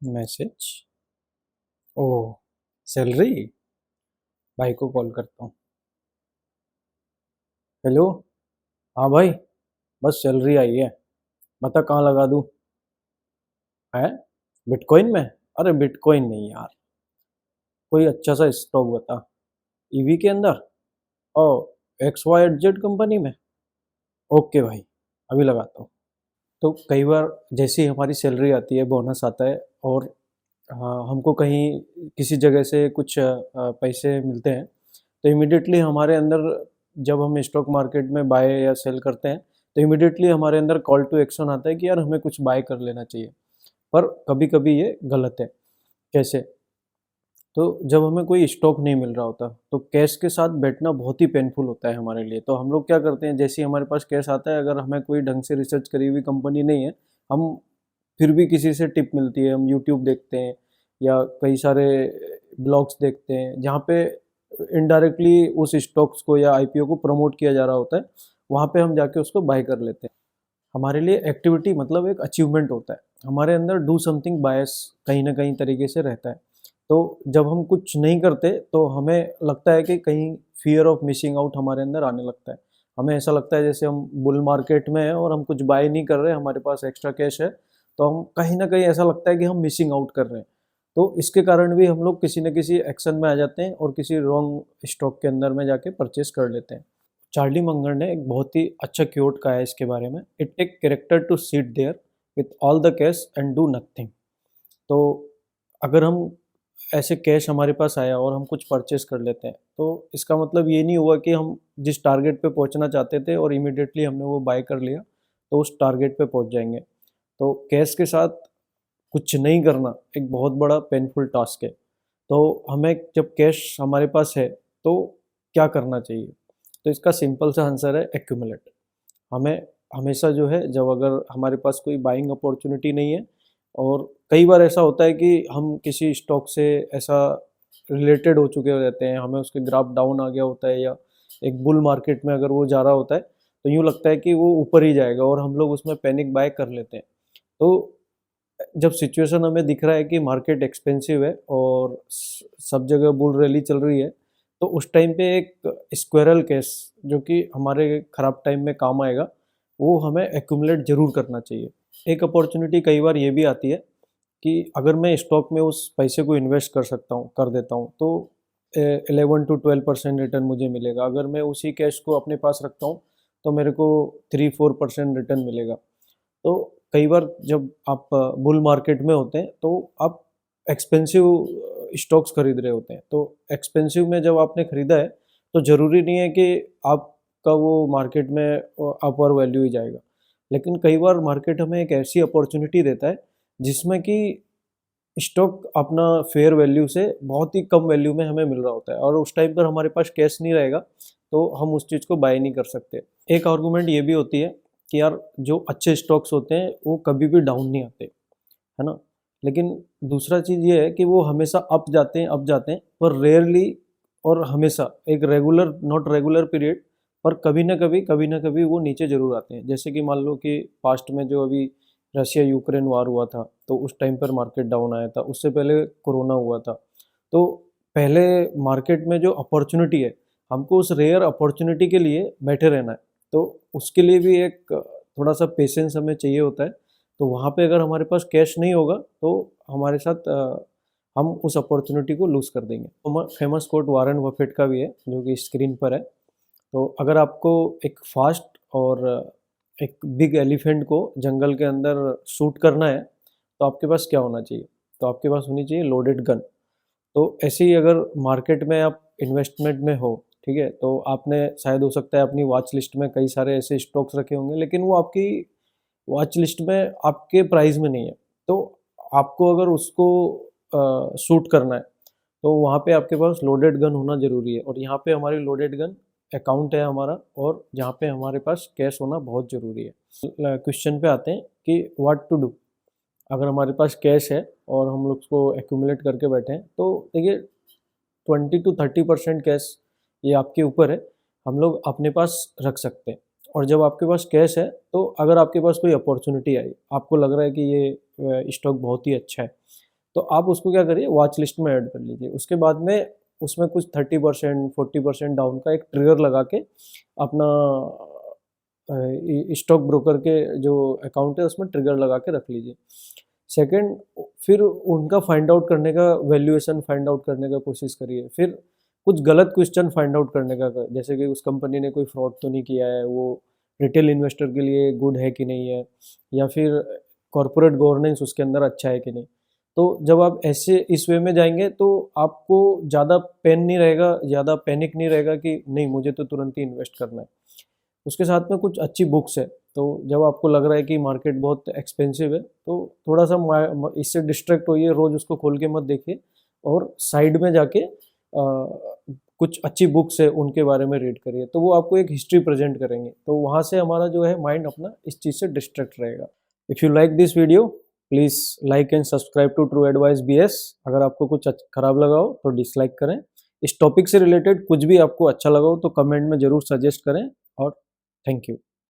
Message. ओह! Salary? भाई को call करता हूँ। हेलो। हाँ भाई, बस सैलरी आई है। बता कहाँ लगा दूँ? है? बिटकॉइन में? अरे बिटकॉइन नहीं यार, कोई अच्छा सा स्टॉक बता। ईवी के अंदर? ओ, एक्स वाई जेड कंपनी में। ओके भाई, अभी लगाता हूँ। तो कई बार जैसे ही हमारी सैलरी आती है, बोनस आता है और हाँ, हमको कहीं किसी जगह से कुछ पैसे मिलते हैं, तो इमीडिएटली हमारे अंदर, जब हम स्टॉक मार्केट में बाय या सेल करते हैं, तो इमीडिएटली हमारे अंदर कॉल टू एक्शन आता है कि यार हमें कुछ बाय कर लेना चाहिए। पर कभी कभी ये गलत है। कैसे? तो जब हमें कोई स्टॉक नहीं मिल रहा होता, तो कैश के साथ बैठना बहुत ही पेनफुल होता है हमारे लिए। तो हम लोग क्या करते हैं, जैसे ही हमारे पास कैश आता है, अगर हमें कोई ढंग से रिसर्च करी हुई कंपनी नहीं है, हम फिर भी किसी से टिप मिलती है, हम यूट्यूब देखते हैं या कई सारे ब्लॉग्स देखते हैं जहाँ पे इनडायरेक्टली उस स्टॉक्स को या आईपीओ को प्रमोट किया जा रहा होता है। वहाँ पे हम जाके उसको बाय कर लेते हैं। हमारे लिए एक्टिविटी मतलब एक अचीवमेंट होता है। हमारे अंदर डू समथिंग बायस कहीं ना कहीं तरीके से रहता है। तो जब हम कुछ नहीं करते तो हमें लगता है कि कहीं फियर ऑफ मिसिंग आउट हमारे अंदर आने लगता है। हमें ऐसा लगता है जैसे हम बुल मार्केट में हैं और हम कुछ बाय नहीं कर रहे, हमारे पास एक्स्ट्रा कैश है, तो हम कहीं ना कहीं ऐसा लगता है कि हम मिसिंग आउट कर रहे हैं। तो इसके कारण भी हम लोग किसी न किसी एक्शन में आ जाते हैं और किसी रॉन्ग स्टॉक के अंदर में जाके परचेस कर लेते हैं। चार्ली मंगर ने एक बहुत ही अच्छा क्योट कहा है इसके बारे में, it take character to sit there with all the cash and do nothing. तो अगर हम ऐसे कैश हमारे पास आया और हम कुछ परचेस कर लेते हैं, तो इसका मतलब ये नहीं हुआ कि हम जिस टारगेट पे पहुंचना चाहते थे और इमिडिएटली हमने वो बाय कर लिया तो उस टारगेट पे पहुंच जाएंगे। तो कैश के साथ कुछ नहीं करना एक बहुत बड़ा पेनफुल टास्क है। तो हमें जब कैश हमारे पास है तो क्या करना चाहिए? तो इसका सिंपल सा आंसर है एक्यूमुलेट। हमें हमेशा जो है, जब अगर हमारे पास कोई बाइंग अपॉर्चुनिटी नहीं है, और कई बार ऐसा होता है कि हम किसी स्टॉक से ऐसा रिलेटेड हो चुके रहते हैं, हमें उसके ग्राफ डाउन आ गया होता है, या एक बुल मार्केट में अगर वो जा रहा होता है तो यूँ लगता है कि वो ऊपर ही जाएगा और हम लोग उसमें पैनिक बाय कर लेते हैं। तो जब सिचुएशन हमें दिख रहा है कि मार्केट एक्सपेंसिव है और सब जगह बुल रैली चल रही है, तो उस टाइम पे एक स्क्वायरल केस जो कि हमारे खराब टाइम में काम आएगा, वो हमें एक्यूमुलेट जरूर करना चाहिए। एक अपॉर्चुनिटी कई बार ये भी आती है कि अगर मैं स्टॉक में उस पैसे को इन्वेस्ट कर सकता हूँ, कर देता हूँ, तो 11 to 12% रिटर्न मुझे मिलेगा। अगर मैं उसी कैश को अपने पास रखता हूँ तो मेरे को 3-4% रिटर्न मिलेगा। तो कई बार जब आप बुल मार्केट में होते हैं तो आप एक्सपेंसिव स्टॉक्स खरीद रहे होते हैं। तो एक्सपेंसिव में जब आपने खरीदा है तो ज़रूरी नहीं है कि आपका वो मार्केट में अपर वैल्यू ही जाएगा। लेकिन कई बार मार्केट हमें एक ऐसी अपॉर्चुनिटी देता है जिसमें कि स्टॉक अपना फेयर वैल्यू से बहुत ही कम वैल्यू में हमें मिल रहा होता है, और उस टाइम पर हमारे पास कैश नहीं रहेगा तो हम उस चीज़ को बाय नहीं कर सकते। एक आर्गुमेंट ये भी होती है कि यार जो अच्छे स्टॉक्स होते हैं वो कभी भी डाउन नहीं आते, है ना? लेकिन दूसरा चीज़ ये है कि वो हमेशा अप जाते हैं, पर रेयरली, और हमेशा एक रेगुलर नॉट रेगुलर पीरियड, पर कभी ना कभी वो नीचे ज़रूर आते हैं। जैसे कि मान लो कि पास्ट में जो अभी रशिया यूक्रेन वार हुआ था, तो उस टाइम पर मार्केट डाउन आया था। उससे पहले कोरोना हुआ था। तो पहले मार्केट में जो अपॉर्चुनिटी है, हमको उस रेयर अपॉर्चुनिटी के लिए बैठे रहना है। तो उसके लिए भी एक थोड़ा सा पेशेंस हमें चाहिए होता है। तो वहाँ पे अगर हमारे पास कैश नहीं होगा तो हमारे साथ हम उस अपॉर्चुनिटी को लूज़ कर देंगे। तो फेमस कोट वारेन बफेट का भी है जो कि स्क्रीन पर है। तो अगर आपको एक फास्ट और एक बिग एलिफेंट को जंगल के अंदर शूट करना है तो आपके पास क्या होना चाहिए? तो आपके पास होनी चाहिए लोडेड गन। तो ऐसे ही अगर मार्केट में आप इन्वेस्टमेंट में हो, ठीक है, तो आपने शायद हो सकता है अपनी वॉच लिस्ट में कई सारे ऐसे स्टॉक्स रखे होंगे, लेकिन वो आपकी वॉच लिस्ट में आपके प्राइस में नहीं है। तो आपको अगर उसको शूट करना है तो वहाँ पे आपके पास लोडेड गन होना ज़रूरी है, और यहाँ पे हमारी लोडेड गन अकाउंट है हमारा, और जहाँ पे हमारे पास कैश होना बहुत ज़रूरी है। क्वेश्चन पे आते हैं कि व्हाट टू डू। अगर हमारे पास कैश है और हम लोग उसको एक्यूमुलेट करके बैठे हैं, तो देखिए 20 to 30% कैश ये आपके ऊपर है, हम लोग अपने पास रख सकते हैं। और जब आपके पास कैश है तो अगर आपके पास कोई अपॉर्चुनिटी आई, आपको लग रहा है कि ये स्टॉक बहुत ही अच्छा है, तो आप उसको क्या करिए, वॉच लिस्ट में ऐड कर लीजिए। उसके बाद में उसमें कुछ 30% 40% डाउन का एक ट्रिगर लगा के अपना स्टॉक ब्रोकर के जो अकाउंट है उसमें ट्रिगर लगा के रख लीजिए। सेकंड, फिर उनका फाइंड आउट करने का, वैल्यूएशन फाइंड आउट करने का कोशिश करिए। फिर कुछ गलत क्वेश्चन फाइंड आउट करने का, जैसे कि उस कंपनी ने कोई फ्रॉड तो नहीं किया है, वो रिटेल इन्वेस्टर के लिए गुड है कि नहीं है, या फिर कॉरपोरेट गवर्नेंस उसके अंदर अच्छा है कि नहीं। तो जब आप ऐसे इस वे में जाएंगे तो आपको ज़्यादा पेन नहीं रहेगा, ज़्यादा पैनिक नहीं रहेगा कि नहीं मुझे तो तुरंत ही इन्वेस्ट करना है। उसके साथ में कुछ अच्छी बुक्स है, तो जब आपको लग रहा है कि मार्केट बहुत एक्सपेंसिव है तो थोड़ा सा इससे डिस्ट्रैक्ट होइए, रोज़ उसको खोल के मत देखिए, और साइड में जाके कुछ अच्छी बुक्स है उनके बारे में रीड करिए, तो वो आपको एक हिस्ट्री प्रेजेंट करेंगे, तो वहाँ से हमारा जो है माइंड अपना इस चीज़ से डिस्ट्रैक्ट रहेगा। If you like this video, please like and subscribe to true advice BS। अगर आपको कुछ खराब लगा हो तो डिसलाइक करें। इस टॉपिक से रिलेटेड कुछ भी आपको अच्छा लगा हो तो कमेंट में ज़रूर सजेस्ट करें, और थैंक यू।